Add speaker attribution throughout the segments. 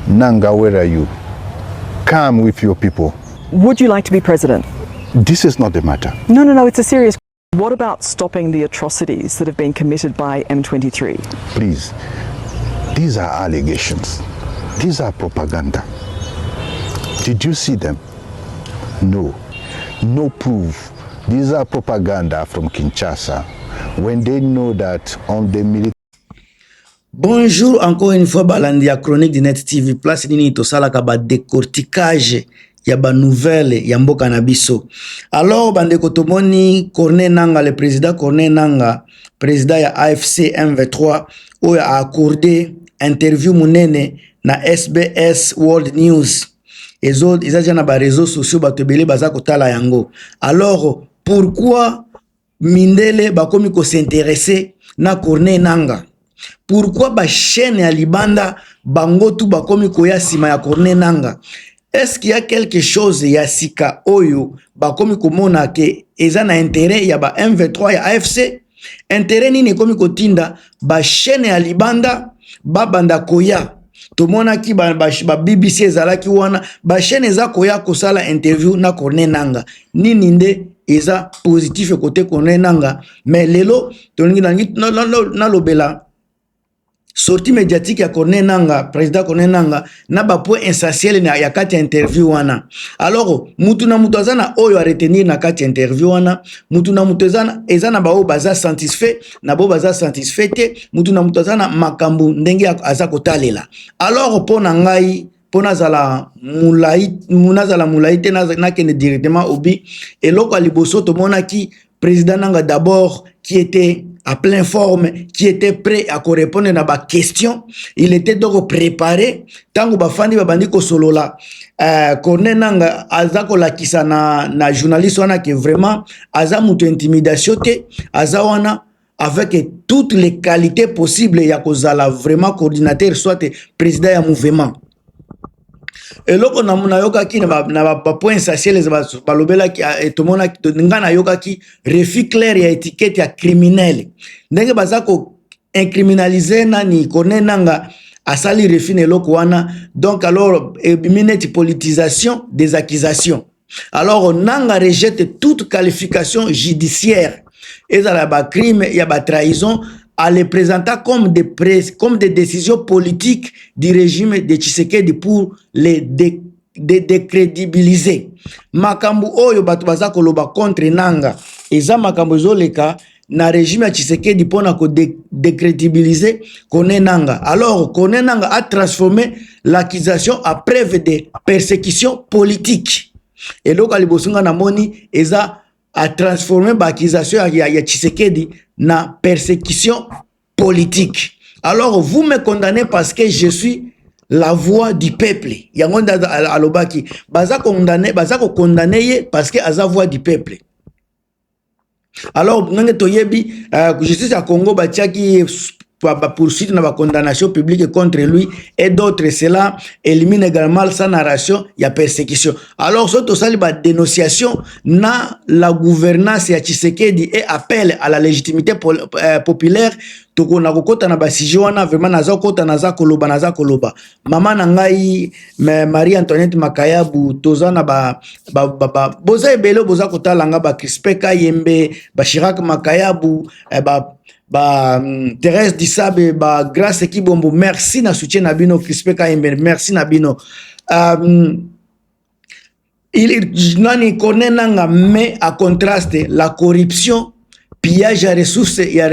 Speaker 1: Nanga, where are you? Come with your people.
Speaker 2: Would you like to be president?
Speaker 1: This is not the matter.
Speaker 2: No, it's a serious question. What about stopping the atrocities that have been committed by M23?
Speaker 1: Please, these are allegations. These are propaganda. Did you see them? No. No proof. These are propaganda from Kinshasa. When they know that on the military.
Speaker 3: Bonjour encore une fois Balandia Chronique de Net TV place nini tosalaka ba décortiquage ya ba nouvelle ya mboka na biso. Alors bandeko tomoni Corneille Nangaa, le président Corneille Nangaa, président ya AFC M23 oyo a accordé interview munene na SBS World News. Ezo izaja na ba réseaux sociaux bato ebele baza kotala yango. Alors pourquoi mindele bakomi ko s'intéresser na Corneille Nangaa? Pourquoi ba chaîne ya libanda bango tu bakomi koya sima ya Corneille Nangaa? Est-ce qu'il y a quelque chose ya sika oyo bakomi komona ke eza na intérêt ya ba M23 ya AFC? Intérêt nini komi kotinda ba chaîne ya libanda ba banda koya? Tomona ki ba BBC ezalaki wana ba chaîne eza koya kosala interview na Corneille Nangaa. Nini nde eza positif côté Corneille Nangaa? Mais lelo toningi na lobela sortie médiatique ya Corneille Nangaa, président Corneille Nangaa, na ba point essentiel na ya kati interview wana. Alors, mutu na mutu azana oyo a retenir na kati interview wana, mutu na mutu ezana ba o baza satisfait, na bo baza satisfait te, mutu na mutu azana makambu ndenge aza kotalela. Alors, pona ngai, pona zala mulai te na kene directement obi, eloko aliboso to mona ki président Nangaa d'abord qui était à pleine forme, qui était prêt à répondre à ma question. Il était donc préparé. Tango bafandi babandi ko solola, Corneille Nangaa azako la kisa na journaliste wana que vraiment aza mutu intimidation te, aza wana avec toutes les qualités possibles ya kozala vraiment coordinateur soit président ya mouvement. Et loko na yoka ki na ba point essentiel balobela ki etomona nga na yoka ki refus clair ya étiquette ya criminel ndenge bazako incriminaliser nani Corneille Nangaa asali refus ne loko wana. Donc alors minute politisation des accusations. Alors Nangaa rejette toute qualification judiciaire et ça la ba crime ya ba trahison à les présenter comme des décisions politiques du régime de Tshisekedi pour les décrédibiliser. Makambu oyo batu baza koloba contre Nangaa eza makambu zoleka na régime ya Tshisekedi pona ko décrédibiliser Corneille Nangaa. Alors Corneille Nangaa a transformé l'accusation à preuve de persécution politique. Et donc alibosunga na moni eza a transformé l'accusation ya Tshisekedi na persécution politique. Alors vous me condamnez parce que je suis la voix du peuple. Yangonda alobaki baza condamné parce que aza voix du peuple. Alors nenge toyebi justice ya Congo batiaki poursuite na condamnation publique contre lui et d'autres, cela élimine également sa narration, il y a persécution. Alors surtout ça la dénonciation na la gouvernance ya Tshisekedi et appel à la légitimité populaire. Toko na kokota na basijo wana vraiment naza kota naza koloba mama na ngai Marie Antoinette Makayabu tozana boza ebelo boza kotala nga ba Crispin Kayembe ba Chirac Makayabu Thérèse Dissabe ba Grace Kibombo, merci na soutien na bino. Crispin Kayembe, merci na bino. Nani Corneille Nangaa met à contraste la corruption, pillage à ressources, il y a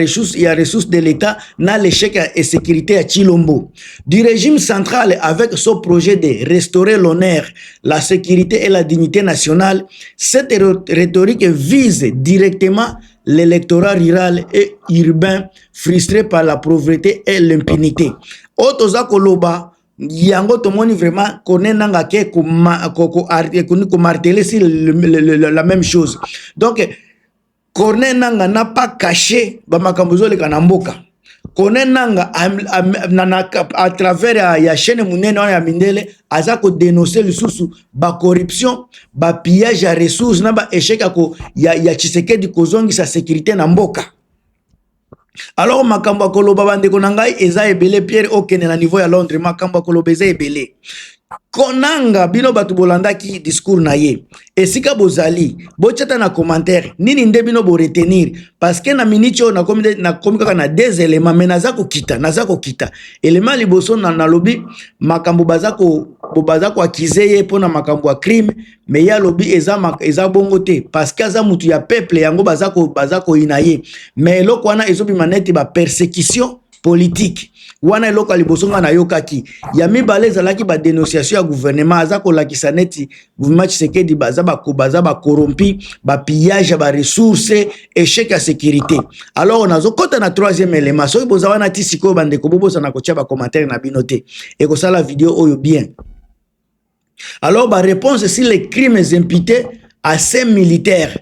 Speaker 3: ressources de l'État dans l'échec et sécurité à Chilombo. Du régime central avec son projet de restaurer l'honneur, la sécurité et la dignité nationale, cette rhétorique vise directement l'électorat rural et urbain frustré par la pauvreté et l'impunité. Otoza koloba yango tomoni vraiment Corneille Nangaa ke ko marteler sur la même chose. Donc Corneille Nangaa n'a pas caché ba makambo zoleka na mboka. Corneille Nangaa à travers ya chaîne munene ya mindele aza ko dénoncer lisusu ba corruption, ba pillage ya ressources na ba échec ya Tshisekedi kozongi sa sécurité na mboka. Alors makambo koloba bandeko na ngai eza ebele Pierre okene na niveau ya Londres makambo koloba eza ebele konanga bino batu bolandaki discours na ye esika bozali bochata na commentaire nini nde bino bo retenir parce que na minute na komi kaka na deux éléments mais nazako kita élément liboso na lobi makambo bazako akize ye pona makambo ya crime mais ya lobi eza bongo te parce que aza mutu ya peuple yango bazako inaye mais eloko wana ezobima neti ba persécution politique wana eloko alibosonga na yokaki ya mibale ezalaki ba dénonciation ya gouvernement azako lakisa neti gouvernement Tshisekedi baza ba corrompi ba pillage ba ressources échec ya sécurité. Alors on azokota na troisième élément so boza wana ti siko bandeko bobosa na kotia ba commentaire na binote et ko sala vidéo oyo bien. Alors ba réponse sur les crimes imputés à ces militaires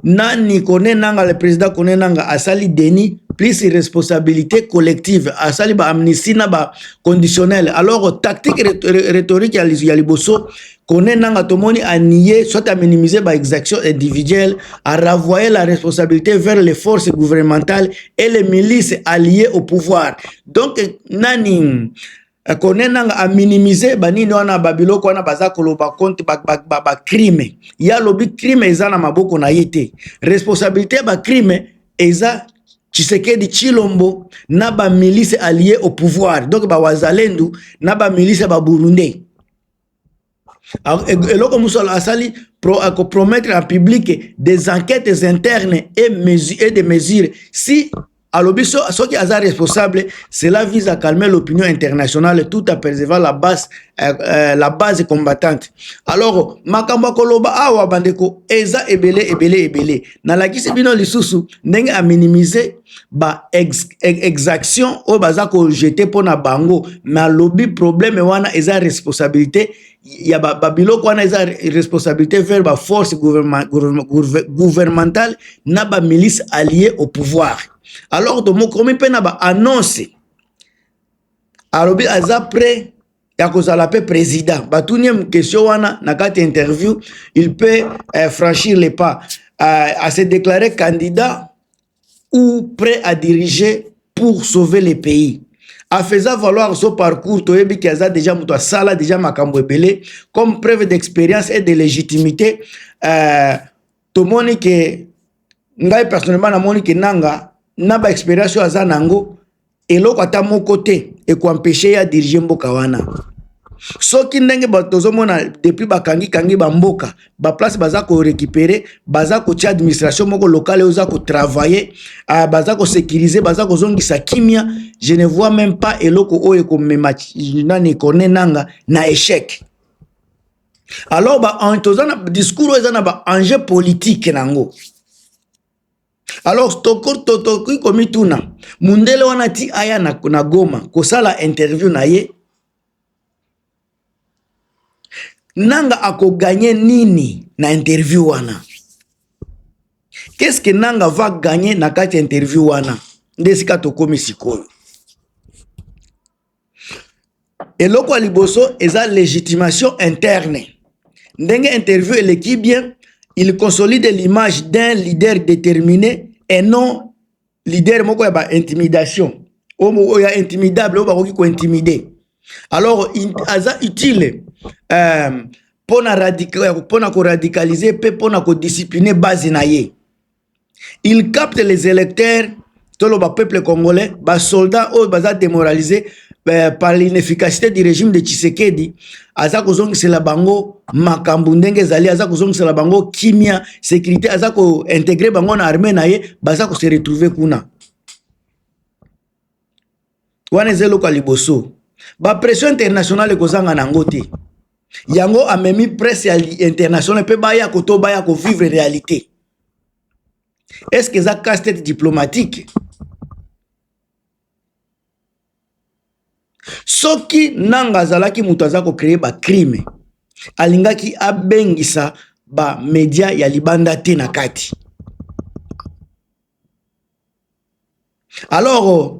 Speaker 3: nani kone nanga le président kone nanga asali deni plus responsabilité collective asali ba amnistie na ba conditionnel. Alors tactique rhétorique ya liboso kone nanga tomoni a nier soit à minimiser ba exaction individuelle à renvoyer la responsabilité vers les forces gouvernementales et les milices alliées au pouvoir. Donc nani konenanga a minimiser banini wana babiloko wana bazakolo ba compte ba crime ya lobi crime eza na maboko na yete responsabilité ba crime eza Tshisekedi Chilombo na ba milice alliée au pouvoir donc ba wazalendu na ba milice ba Burundi eloko musala asali promettre en public des enquêtes internes et des mesures si alors, ce qui est responsable, cela vise à calmer l'opinion internationale tout en préservant la base combattante. Alors, makambo koloba awa bandeko eza ebele. Na la kisi bino lisusu ndenge a minimiser ba exaction o bazako jeter pona bango mais lobby problème wana eza responsabilité ya babiloko wana eza responsabilité vers ba force gouvernementale na ba milice alliée au pouvoir. Alors, de mon commis pena ba annonce alobi aza prêt ya kozala pe président batunie question wana na kati interview il peut franchir les pas à se déclarer candidat ou prêt à diriger pour sauver le pays. A faisant valoir son parcours toyebi ki aza déjà muto sala déjà makambo ebele comme preuve d'expérience et de légitimité tomoni ke ngai personnellement na moni ke nanga na ba expérience aza nango eloko ata moko te e ko empêcher ya diriger mboka wana soki ndenge batozomona depuis bakangi ba mboka ba place baza ko récupérer baza ko tia administration moko locale oza ko travailler baza ko sécuriser baza ko zongisa kimia je ne vois même pas eloko oyo ko mema nani kone nanga na échec. Alors ba en tozana discours ezana ba enjeu politique nango. Alors tokoi komituna mundele wana ti aya na Goma kosala interview na ye nanga ako gagner nini na interview wana. Qu'est-ce que nanga va gagner na kati interview wana ndesika tokomi sikoyo eloko liboso eza légitimation interne ndenge interview eleki bien. Il consolide l'image d'un leader déterminé et non leader moko ya ba intimidation. O ya intimidable o ba ko intimider. Alors aza utile pona ko radicaliser pe pona ko discipliner base na ye. Il capte les électeurs tolo ba peuple congolais, ba soldats o baza démoralisés par l'inefficacité du régime de Tshisekedi. Aza kozongisela bango makambu ndenge zali aza kozongisela bango kimia sécurité aza ko intégrer bango na armée na ye baza ko se retrouver kuna wana zelo kwa liboso ba pression internationale kozanga nango te yango amemi presse internationale pe baya ko vivre réalité. Est-ce que ça casse-tête diplomatique? Soki nanga zalaki mutu azako créer ba crime alingaki abengisa ba media ya libanda te na kati. Alors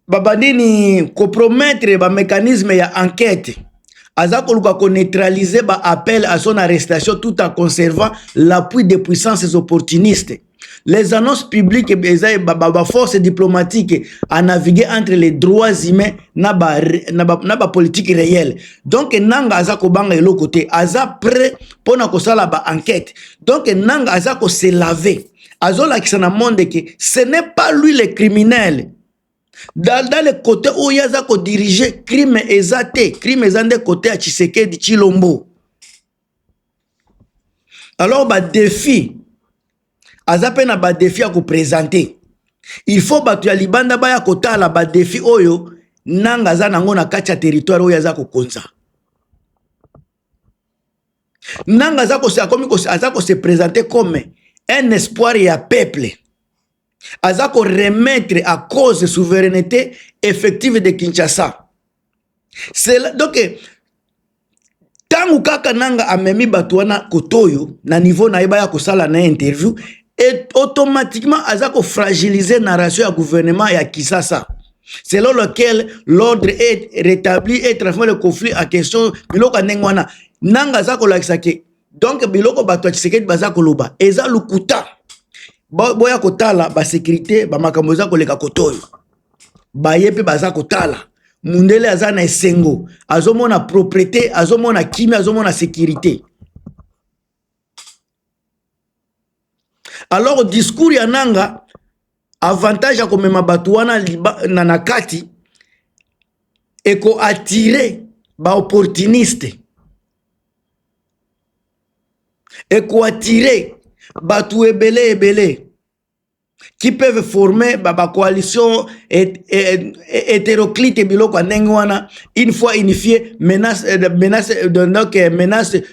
Speaker 3: bandini compromettre ba mécanisme ya enquête azako luka ko neutraliser ba appel à son arrestation tout en conservant l'appui des puissances opportunistes. Les annonces publiques et forces diplomatiques à naviguer entre les droits humains na ba politique réelle. Donc nanga azako banga elo côté aza prêt pour na kosala ba enquête. Donc nanga azako se laver. Azola qui na monde que ce n'est pas lui le criminel. Dans le côté où il y a diriger crime ezate, crime ezande côté à Tshisekedi Chilombo. Alors ba défi azape na ba défi à présenter. Il faut batu ya libanda ba ya kotala ba défi oyo nanga za nango na kati ya territoire oyo azako konza. Nanga azako se présenter comme un espoir ya peuple. Azako remettre à cause de souveraineté effective de Kinshasa. Donc, tangu kaka nanga amemi batuana kotoyo na niveau na iba ya kosala na interview et automatiquement azako fragiliser narration ya gouvernement ya Kinshasa. Selon lequel l'ordre est rétabli et transformer le conflit en question biloko nengwana nanga azako lakisake. Donc biloko batu Tshisekedi bazako loba eza lukuta. Boya kotala ba sécurité ba makambo za koleka kotoyo ba yepe baza kotala mundele azana esengo azomona propriété azomona kimi azomona sécurité. Alors discours ya nanga avantage ya komema batu wana na nakati eko attirer ba opportuniste eko attirer batu ebele qui peuvent former ba coalition hétéroclite biloko nengwana une fois unifié menace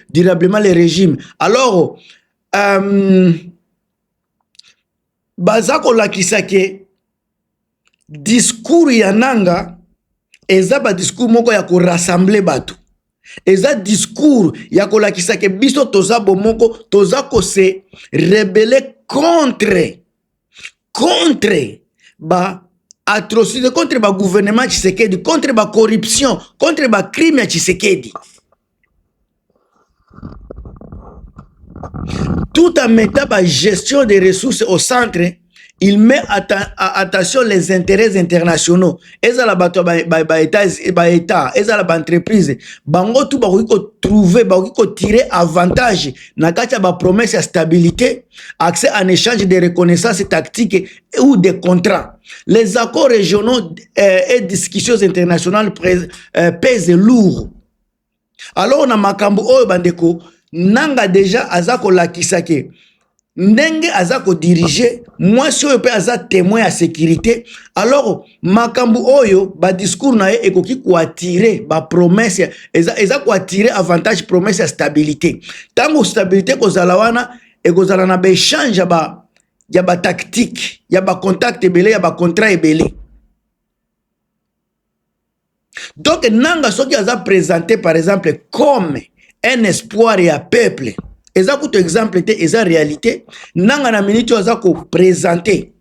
Speaker 3: durablement le régime. Alors bazako lakisa ke discours ya nanga eza ba discours moko ya ko rassembler batu. Eza discours ya ko lakisa ke biso toza bomoko toza ko se rebeller contre ba atrocité, contre ba gouvernement Tshisekedi, contre ba corruption, contre ba crime ya Tshisekedi. Tout en mettant la gestion des ressources au centre, il met attention les intérêts internationaux. Eza la bato ba état, eza la ba entreprise, bango tout ba ko trouver, ba ko tirer avantage na kati ba promesse de stabilité, accès en échange de reconnaissance tactique ou des contrats. Les accords régionaux et discussions internationales pèsent lourd. Alors on a makambo oyo bandeko nanga déjà azako lakisake ndenge azako diriger moi si oyo pe aza témoin à sécurité. Alors makambu oyo ba discours na ye ekoki ko attirer ba promesse eza ko attirer avantage promesse ya stabilité. Tango stabilité ko zala wana ekozala na ba échange ya ba tactique ya ba contact ebele ya ba contrat ebele. Donc nanga soki aza présenté par exemple comme un espoir ya peuple. Eza kuto exemple te eza réalité nanga na minute oza ko présenter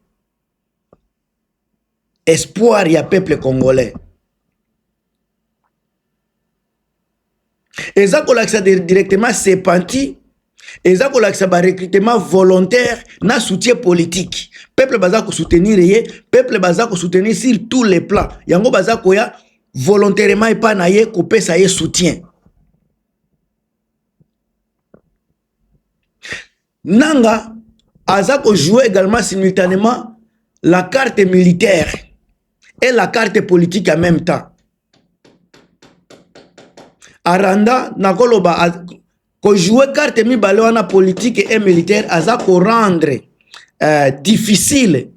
Speaker 3: espoir ya peuple congolais. Eza ko lakisa directement sepanti eza ko lakisa ba recrutement volontaire na soutien politique. Peuple baza ko soutenir ye, peuple baza ko soutenir sur tous les plans. Yango baza ko ya volontairement et pas na ye ko pesa ye soutien. Nanga azako jouer également simultanément la carte militaire et la carte politique en même temps. Aranda nakoloba ko jouer carte mibale wana politique et militaire azako rendre difficile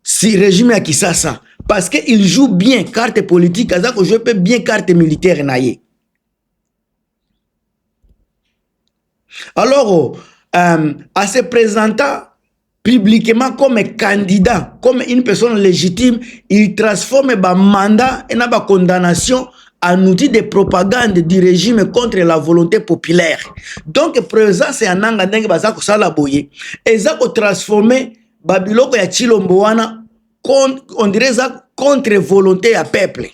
Speaker 3: si régime ya Kisasa parce que il joue bien carte politique azako jouer peu bien carte militaire naye. Alors à se présentant publiquement comme candidat, comme une personne légitime, il transforme le mandat et la condamnation en outil de propagande du régime contre la volonté populaire. Donc, présence en nanga ndenge bazako sala boye, ezako transformer babiloko ya Chilombo wana on dirait ça contre volonté ya peuple.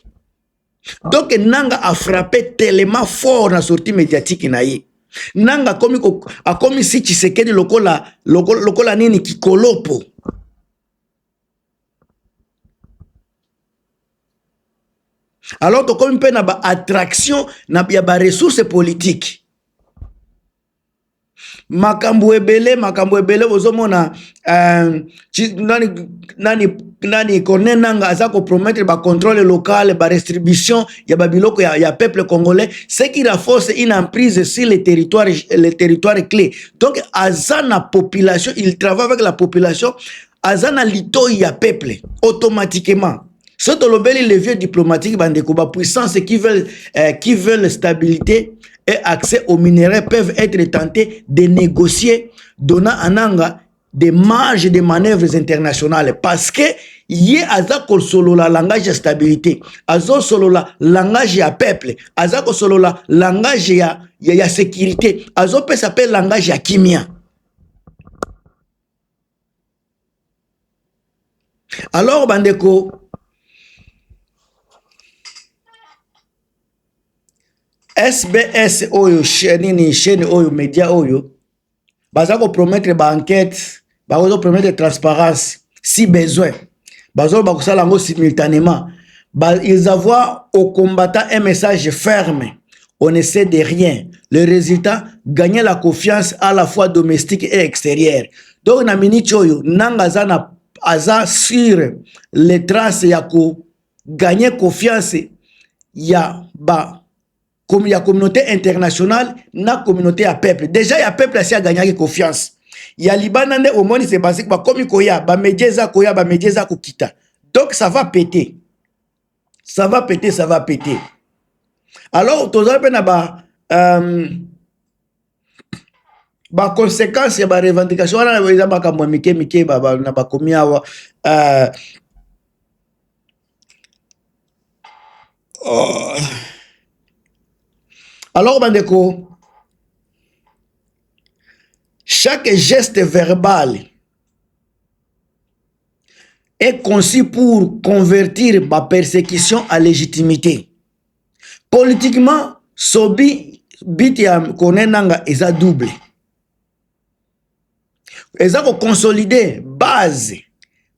Speaker 3: Donc, nanga a frappé tellement fort na sortie médiatique naye. nanga akomi si Tshisekedi lokola nini kikolopo. Alors to komi pe na ba attraction na ya ba ressources politiques. Makambo ebele ozomona nani Corneille Nangaa aza ko promettre ba contrôle local, ba distribution ya ba biloko ya peuple congolais, ce qui renforce une emprise sur les territoires clés. Donc azana population, il travaille avec la population, azana lito ya peuple automatiquement. Surtout les vieux diplomatiques bandeko ba puissance qui veulent stabilité et accès aux minéraux peuvent être tentés de négocier, donnant à Nanga des marges de manœuvres internationales. Parce que yé aza solo la langage de stabilité, azo solo la langage ya peuple, aza solo la langage ya sécurité, azo peut s'appeler langage ya kimia. Alors bandeko, SBS oyo chaîne oyo média oyo baza ko promettre ba enquête, bazo promettre transparence si besoin, bazo bakosala ngo simultanément, ils envoient aux combattants un message ferme: on ne sait de rien. Le résultat, gagner la confiance à la fois domestique et extérieure. Donc na minute oyo nanga aza sur les traces ya ko gagner confiance ya ba comme la communauté internationale, na communauté à peuple. Déjà, il y a peuple qui a gagné confiance. Il y a Liban, au moins, c'est basique, comme il y a, ba médias kita. Donc, ça va péter. Ça va péter, ça va péter. Alors, tu as ba conséquences, ba revendication, on a ba mike, ba komia, alors, bandeko, chaque geste verbal est conçu pour convertir ma persécution à légitimité. Politiquement, sobi biti ya Corneille Nangaa eza double. Eza ko consolider base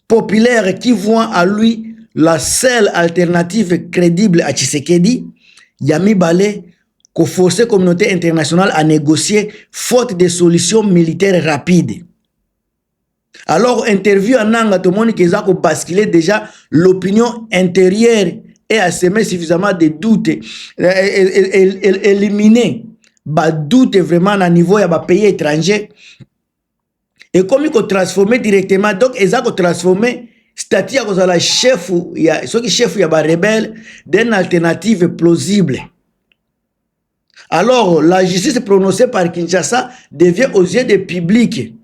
Speaker 3: populaire qui voit à lui la seule alternative crédible à Tshisekedi. Yami Balé qu'on force la communauté internationale à négocier faute de solutions militaires rapides. Alors, interview à Nanga, tout le monde qui a basculé déjà l'opinion intérieure et à semer suffisamment de doutes, éliminer les doutes vraiment à niveau de pays étrangers. Et comme il faut transformer directement, donc ils ont transformé statut à la chef, ceux qui chef ya rebelle d'une alternative plausible. Alors, la justice prononcée par Kinshasa devient aux yeux du public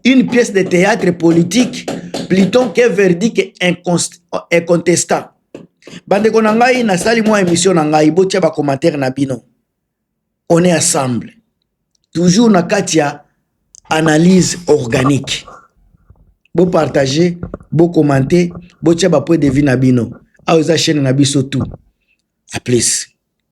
Speaker 3: une pièce de théâtre politique plutôt qu'un verdict incontestable. Bandeko na ngai na sali moi émission na ngai botia ba commentaire na bino. On est ensemble. Toujours na katia analyse organique. Bo partager, bo commenter, botia ba point de vue na bino. A oza chaîne na biso tout. A plus.